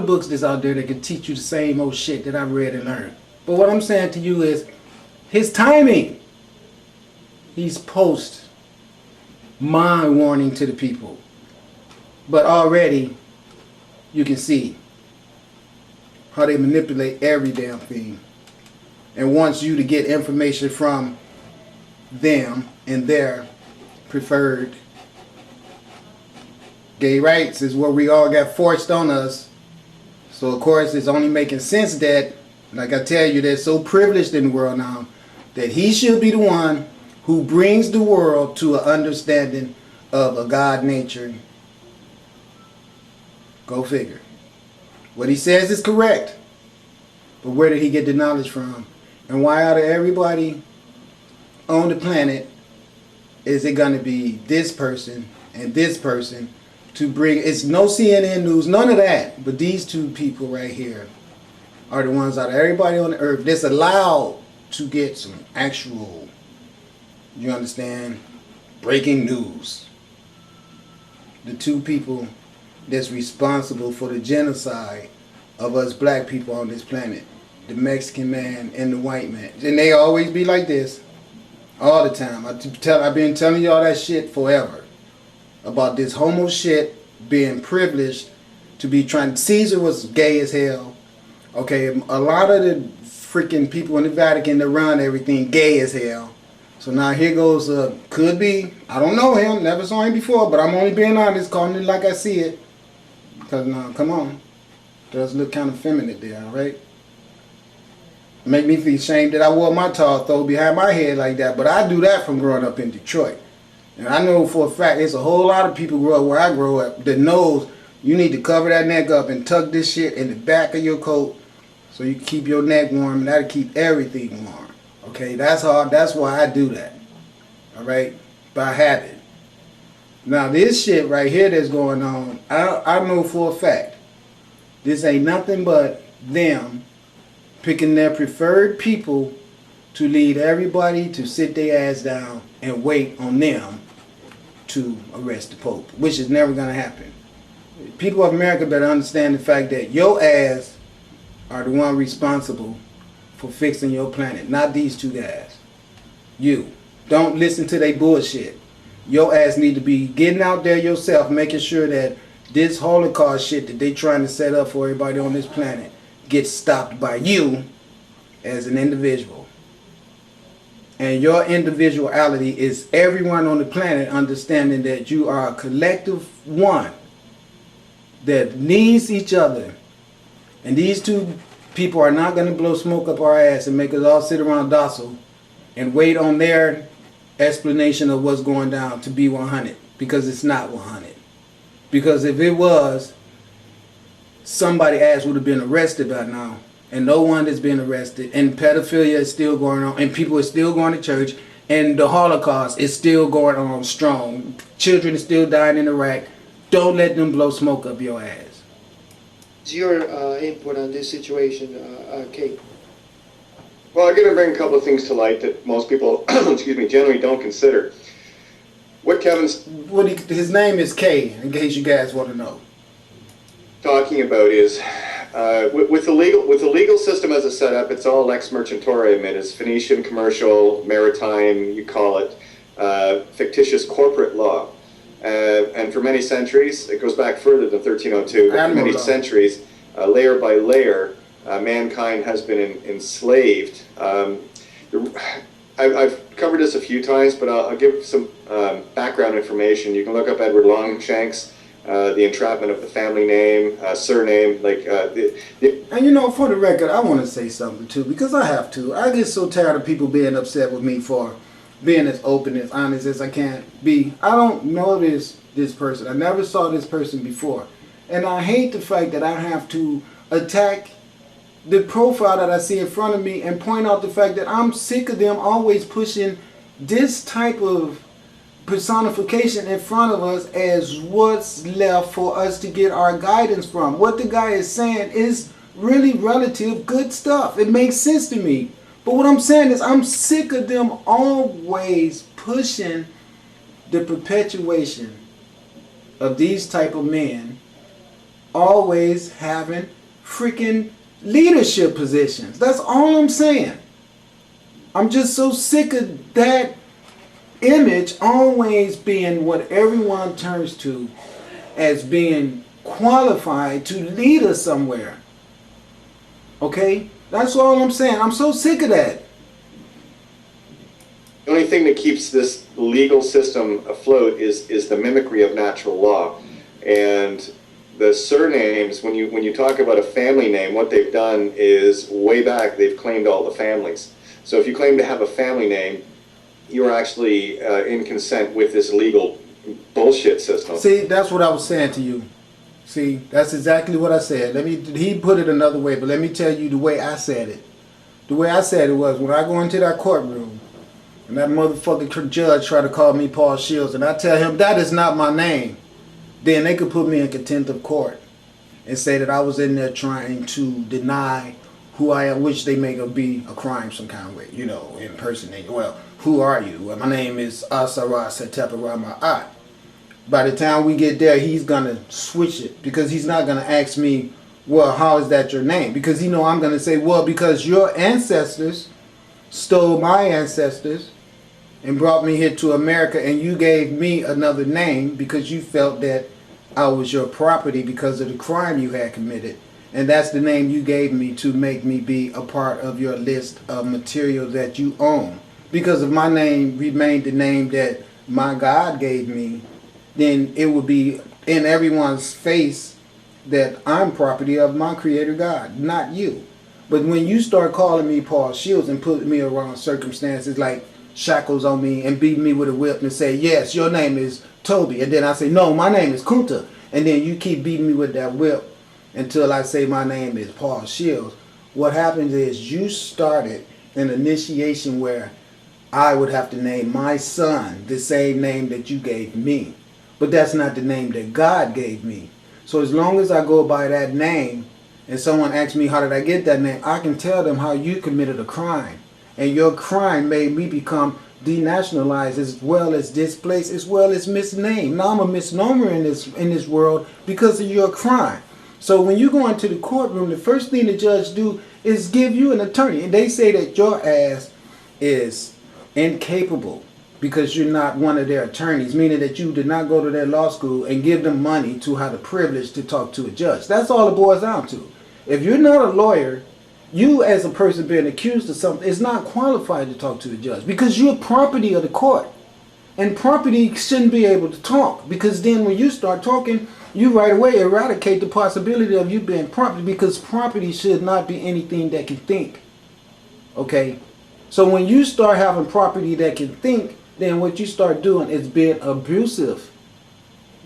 books that's out there that can teach you the same old shit that I've read and learned. But what I'm saying to you is his timing. He's post mind warning to the people. But already you can see how they manipulate every damn thing and wants you to get information from them and their preferred gay rights is what we all got forced on us. So of course it's only making sense that, like I tell you, they're so privileged in the world now that he should be the one who brings the world to an understanding of a God nature. Go figure. What he says is correct. But where did he get the knowledge from? And why out of everybody on the planet is it going to be this person and this person to bring? It's no CNN news, none of that. But these two people right here are the ones out of everybody on the earth that's allowed to get some actual, you understand, breaking news. The two people that's responsible for the genocide of us black people on this planet. The Mexican man and the white man. And they always be like this. All the time. I've been telling y'all that shit forever. About this homo shit being privileged to be trying. Caesar was gay as hell. Okay, a lot of the freaking people in the Vatican that run everything gay as hell. So now here goes, could be, I don't know him, never saw him before, but I'm only being honest, calling it like I see it. Because now, come on. Does look kind of feminine there, alright? Make me feel ashamed that I wore my tall throw behind my head like that, but I do that from growing up in Detroit. And I know for a fact there's a whole lot of people grow up where I grow up that knows you need to cover that neck up and tuck this shit in the back of your coat so you can keep your neck warm, and that'll keep everything warm. Okay, that's why I do that. Alright? By habit. Now this shit right here that's going on, I know for a fact this ain't nothing but them picking their preferred people to lead everybody to sit their ass down and wait on them to arrest the Pope, which is never going to happen. People of America better understand the fact that your ass are the one responsible for fixing your planet, not these two guys. You. Don't listen to their bullshit. Your ass need to be getting out there yourself, making sure that this Holocaust shit that they trying to set up for everybody on this planet gets stopped by you as an individual. And your individuality is everyone on the planet understanding that you are a collective one that needs each other. And these two people are not going to blow smoke up our ass and make us all sit around docile and wait on their explanation of what's going down to be 100, because it's not 100. Because if it was, somebody ass would have been arrested by now, and no one has been arrested, and pedophilia is still going on, and people are still going to church, and the Holocaust is still going on strong. Children are still dying in Iraq. Don't let them blow smoke up your ass. What's your input on this situation, Kate? Well, I'm going to bring a couple of things to light that most people, excuse me, generally don't consider. What Kevin's his name is Kay, in case you guys want to know. Talking about is with the legal system as it's set up, it's all lex mercantorium. It is Phoenician, commercial, maritime, you call it, fictitious corporate law. And for many centuries, it goes back further than 1302, but for many centuries, layer by layer, mankind has been enslaved. I've covered this a few times, but I'll give some background information. You can look up Edward Longshanks, the entrapment of the family name, surname, And you know, for the record, I want to say something too, because I have to. I get so tired of people being upset with me for being as open, as honest as I can be. I don't know this person. I never saw this person before. And I hate the fact that I have to attack the profile that I see in front of me and point out the fact that I'm sick of them always pushing this type of personification in front of us as what's left for us to get our guidance from. What the guy is saying is really relative good stuff. It makes sense to me. But what I'm saying is I'm sick of them always pushing the perpetuation of these type of men always having freaking leadership positions. That's all I'm saying. I'm just so sick of that image always being what everyone turns to as being qualified to lead us somewhere. Okay? That's all I'm saying. I'm so sick of that. The only thing that keeps this legal system afloat is the mimicry of natural law. And the surnames, when you talk about a family name, what they've done is way back they've claimed all the families. So if you claim to have a family name, you're actually in consent with this legal bullshit system. See, that's what I was saying to you. See, that's exactly what I said. He put it another way, but let me tell you the way I said it. The way I said it was when I go into that courtroom and that motherfucking judge try to call me Paul Shields and I tell him that is not my name, then they could put me in contempt of court and say that I was in there trying to deny who I am, which they make it be a crime some kind of way, you know, impersonating. Well, who are you? Well, my name is Asara Setepa Rama'at. By the time we get there, he's going to switch it because he's not going to ask me, well, how is that your name? Because he know I'm going to say, well, because your ancestors stole my ancestors and brought me here to America and you gave me another name because you felt that I was your property because of the crime you had committed. And that's the name you gave me to make me be a part of your list of material that you own. Because if my name remained the name that my God gave me, then it would be in everyone's face that I'm property of my creator God, not you. But when you start calling me Paul Shields and putting me around circumstances like shackles on me and beating me with a whip and say, yes, your name is Toby. And then I say, no, my name is Kunta. And then you keep beating me with that whip until I say my name is Paul Shields. What happens is you started an initiation where I would have to name my son the same name that you gave me. But that's not the name that God gave me. So as long as I go by that name and someone asks me how did I get that name, I can tell them how you committed a crime. And your crime made me become denationalized as well as displaced as well as misnamed. Now I'm a misnomer in this world because of your crime. So when you go into the courtroom, the first thing the judge do is give you an attorney. And they say that your ass is incapable because you're not one of their attorneys, meaning that you did not go to their law school and give them money to have the privilege to talk to a judge. That's all it boils down to. If you're not a lawyer, you as a person being accused of something is not qualified to talk to a judge because you're property of the court. And property shouldn't be able to talk because then when you start talking, you right away eradicate the possibility of you being property because property should not be anything that can think. Okay? So when you start having property that can think, then what you start doing is being abusive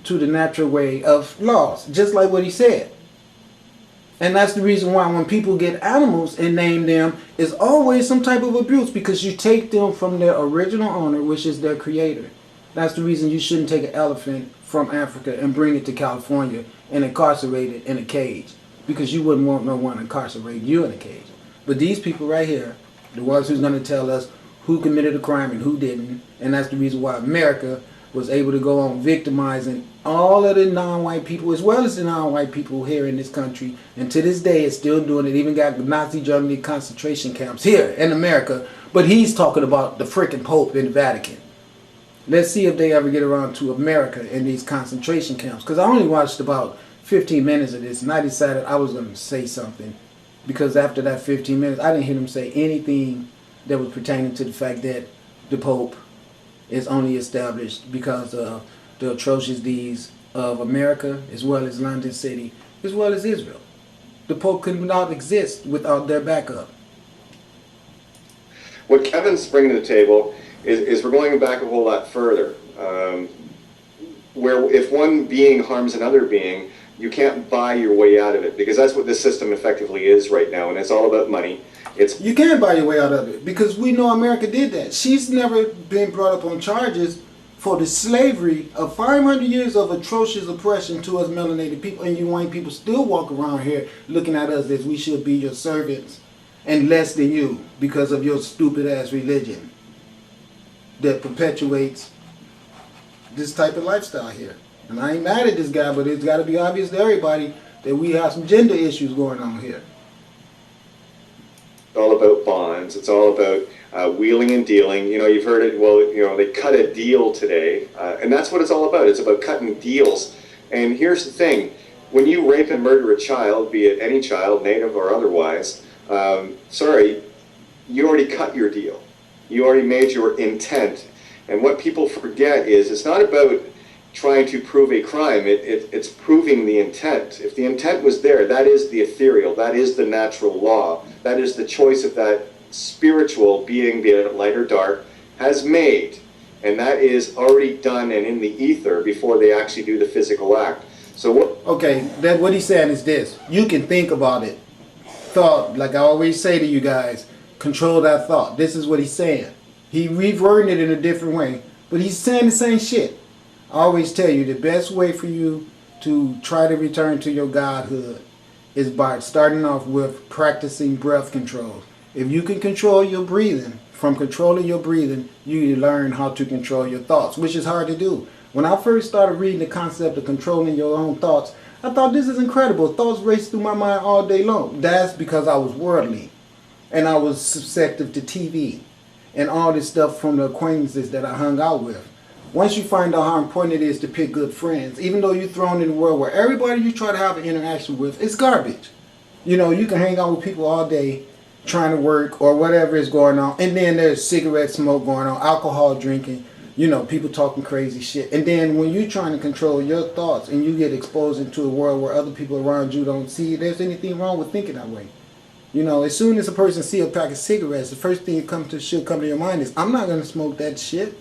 to the natural way of laws, just like what he said. And that's the reason why when people get animals and name them, it's always some type of abuse because you take them from their original owner, which is their creator. That's the reason you shouldn't take an elephant from Africa and bring it to California and incarcerate it in a cage because you wouldn't want no one to incarcerate you in a cage. But these people right here, the ones who's going to tell us who committed a crime and who didn't, and that's the reason why America was able to go on victimizing all of the non-white people as well as the non-white people here in this country, and to this day it's still doing it. Even got Nazi Germany concentration camps here in America, but he's talking about the freaking Pope in the Vatican. Let's see if they ever get around to America in these concentration camps, because I only watched about 15 minutes of this and I decided I was going to say something, because after that 15 minutes I didn't hear him say anything that was pertaining to the fact that the Pope is only established because of the atrocious deeds of America as well as London City as well as Israel. The Pope could not exist without their backup. What Kevin's bringing to the table is we're going back a whole lot further, where if one being harms another being, you can't buy your way out of it, because that's what this system effectively is right now, and it's all about money. You can buy your way out of it, because we know America did that. She's never been brought up on charges for the slavery of 500 years of atrocious oppression to us melanated people, and you white people still walk around here looking at us as we should be your servants and less than you because of your stupid ass religion that perpetuates this type of lifestyle here. And I ain't mad at this guy, but it's got to be obvious to everybody that we have some gender issues going on here. It's all about bonds. It's all about wheeling and dealing. You know, you've heard it. Well, you know, they cut a deal today, and that's what it's all about. It's about cutting deals. And here's the thing: when you rape and murder a child, be it any child, native or otherwise, you already cut your deal. You already made your intent. And what people forget is it's not about trying to prove a crime. It's proving the intent. If the intent was there, that is the ethereal. That is the natural law. That is the choice of that spiritual being, be it light or dark, has made. And that is already done and in the ether before they actually do the physical act. So what? Okay, that what he's saying is this. You can think about it. Thought, like I always say to you guys, control that thought. This is what he's saying. He rewording it in a different way, but he's saying the same shit. I always tell you the best way for you to try to return to your godhood is by starting off with practicing breath control. If you can control your breathing, from controlling your breathing, you learn how to control your thoughts, which is hard to do. When I first started reading the concept of controlling your own thoughts, I thought this is incredible. Thoughts raced through my mind all day long. That's because I was worldly and I was susceptible to TV and all this stuff from the acquaintances that I hung out with. Once you find out how important it is to pick good friends, even though you're thrown in a world where everybody you try to have an interaction with is garbage. You know, you can hang out with people all day trying to work or whatever is going on, and then there's cigarette smoke going on, alcohol drinking, you know, people talking crazy shit. And then when you're trying to control your thoughts and you get exposed into a world where other people around you don't see there's anything wrong with thinking that way. You know, as soon as a person see a pack of cigarettes, the first thing that should come to your mind is, I'm not going to smoke that shit.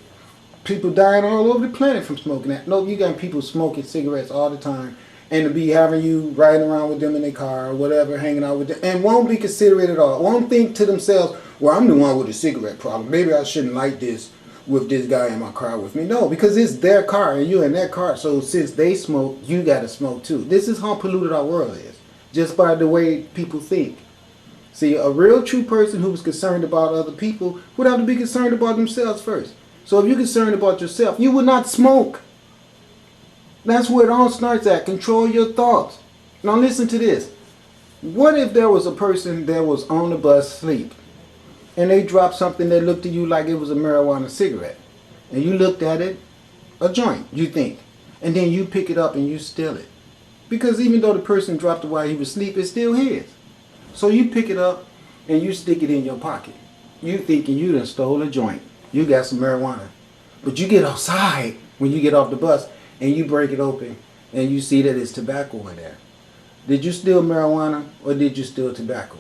People dying all over the planet from smoking that. No, you got people smoking cigarettes all the time, and to be having you riding around with them in their car or whatever, hanging out with them, and won't be considerate at all. Won't think to themselves, well, I'm the one with a cigarette problem. Maybe I shouldn't like this with this guy in my car with me. No, because it's their car and you're in their car. So since they smoke, you got to smoke too. This is how polluted our world is, just by the way people think. See, a real true person who was concerned about other people would have to be concerned about themselves first. So if you're concerned about yourself, you would not smoke. That's where it all starts at. Control your thoughts. Now listen to this. What if there was a person that was on the bus asleep and they dropped something that looked to you like it was a marijuana cigarette, and you looked at it, a joint, you think, and then you pick it up and you steal it? Because even though the person dropped it while he was asleep, it's still his. So you pick it up and you stick it in your pocket. You thinking you done stole a joint. You got some marijuana. But you get outside when you get off the bus and you break it open and you see that it's tobacco in there. Did you steal marijuana or did you steal tobacco?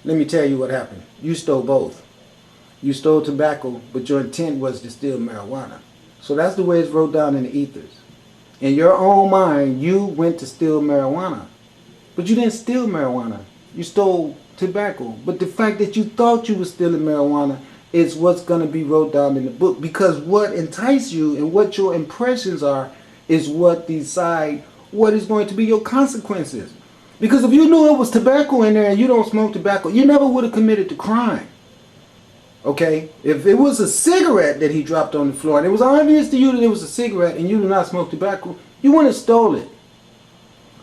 Let me tell you what happened. You stole both. You stole tobacco, but your intent was to steal marijuana. So that's the way it's wrote down in the ethers. In your own mind, you went to steal marijuana. But you didn't steal marijuana. You stole tobacco. But the fact that you thought you were stealing marijuana is what's going to be wrote down in the book. Because what enticed you and what your impressions are is what decide what is going to be your consequences. Because if you knew it was tobacco in there and you don't smoke tobacco, you never would have committed the crime. Okay? If it was a cigarette that he dropped on the floor and it was obvious to you that it was a cigarette and you do not smoke tobacco, you wouldn't have stole it.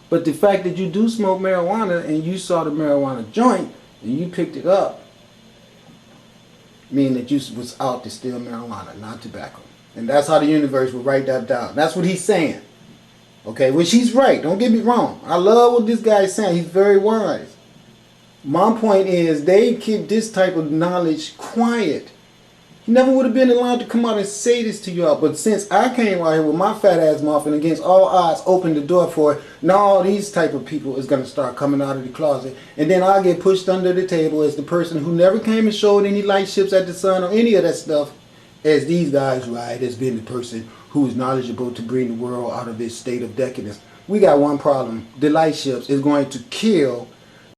But the fact that you do smoke marijuana and you saw the marijuana joint and you picked it up, mean that you was out to steal marijuana, not tobacco. And that's how the universe will write that down. That's what he's saying. Okay, which he's right. Don't get me wrong. I love what this guy is saying. He's very wise. My point is they keep this type of knowledge quiet. He never would have been allowed to come out and say this to you all. But since I came out here with my fat ass mouth and against all odds opened the door for it, now all these type of people is going to start coming out of the closet. And then I'll get pushed under the table as the person who never came and showed any light ships at the sun or any of that stuff. As these guys, right, has been the person who is knowledgeable to bring the world out of this state of decadence. We got one problem. The light ships is going to kill